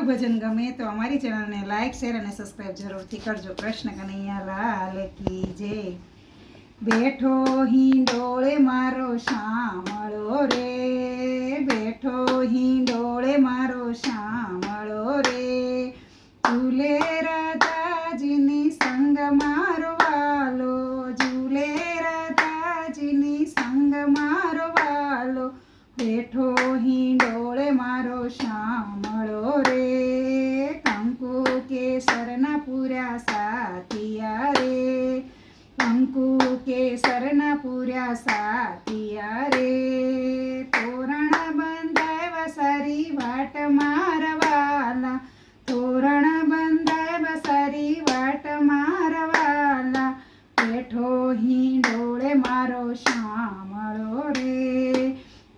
ભજન ગમે તો અમારી ચેનલને લાઈક શેર અને સબસ્ક્રાઈબ જરૂરથી કરજો। કૃષ્ણ કનૈયા લાલ કી જય। બેઠો હિંડોળે મારો શામળો રે, બેઠો હિંડોળે મારો શામળો રે, ઝૂલે રાધાજીની સંગ મારો વાલો, ઝૂલે રાધાજીની સંગ મારો વાલો, બેઠો હિંડોળે મારો શામળો રે, કંકુ કેસરના પૂર્યા સાથિયા રે, કંકુ કેસરના પૂર્યા સાથિયા રે, તોરણ બંધાવ્યા સારી વાટ મારા વાલા, તોરણ બંધાવ્યા સારી વાટ મારા વાલા, બેઠો હિંડોળે મારો શામળો રે,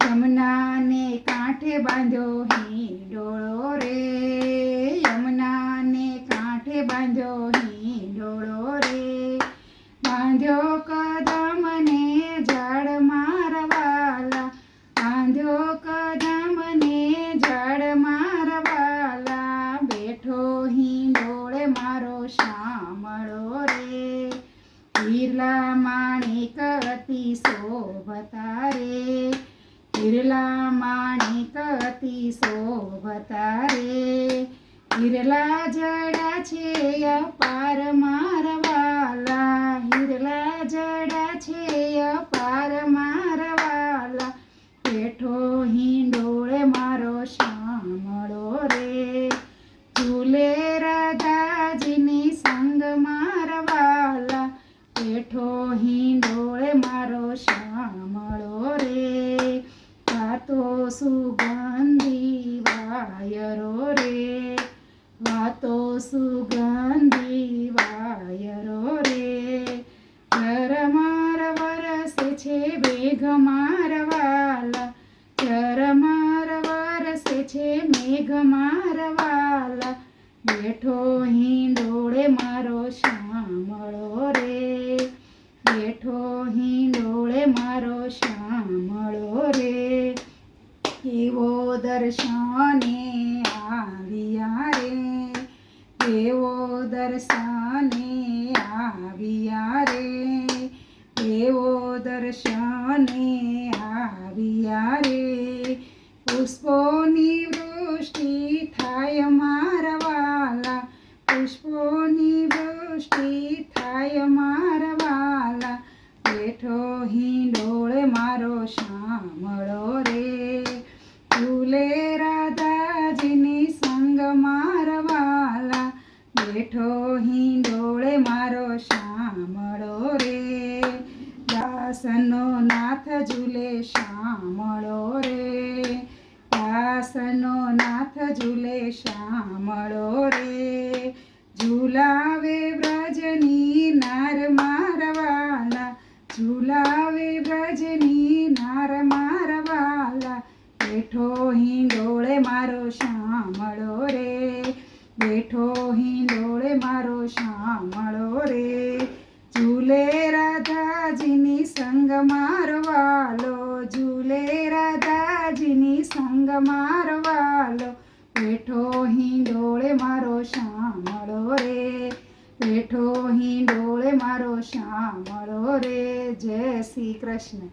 યમુનાને કાંઠે બાંધ્યો હિંડોળો રે, યમુનાને કાંઠે બાંધ્યો હિંડોળો રે, બાંધ્યો કદમને ઝાડ મારા વાલા, બાંધ્યો કદમને ઝાડ મારા વાલા, બેઠો હિંડોળે મારો શામળો રે, હીરલા માણિક અતિ શોભતા રે, હીરલા માણિક અતિ શોભતા રે, હીરલા જડા છે અપાર મારા વાલા, હીરલા જડા છે અપાર મારા વાલા, બેઠો હિંડોળે મારો શામળો રે, ઝૂલે રાધાજીની સંગ મારા વાલા, બેઠો હિંડોળે મારો શામળો રે, વાતો સુગંધી વાયરો રે, વાતો સુગંધી વાયરો રે, ઝરમર વરસે છે મેઘ મારા વાલા, ઝરમર વરસે છે મેઘ મારા વાલા, બેઠો હિંડોળે મારો શામળો રે, બેઠો હિંડોળે મારો શામળો રે, એવો દર્શને આવ્યા રે, એવો દર્શને આવ્યા રે, એવો દર્શને આવ્યા રે, પુષ્પોની વૃષ્ટિ થાય મારા વાલા, પુષ્પોની વૃષ્ટિ થાય મારા વાલા, બેઠો હિંડોળે મારો શામળો રે, ઝૂલે રાધાજીની સંગ મારા વાલા, બેઠો હિંડોળે મારો શામળો રે, દાસનો નાથ ઝૂલે શામળો રે, દાસનો નાથ ઝૂલે શામળો રે, ઝૂલાવે વ્રજની નાર મારા વાલા, ઝૂલાવે વ્રજની નાર મારા વાલા, બેઠો હિંડોળે મારો શામળો રે, બેઠો હિંડોળે મારો શામળો રે, ઝૂલે રાધાજીની સંગ મારો વાલો, ઝૂલે રાધાજીની સંગ મારો વાલો, બેઠો હિંડોળે મારો શામળો રે, બેઠો હિંડોળે મારો શામળો રે। જય શ્રી કૃષ્ણ।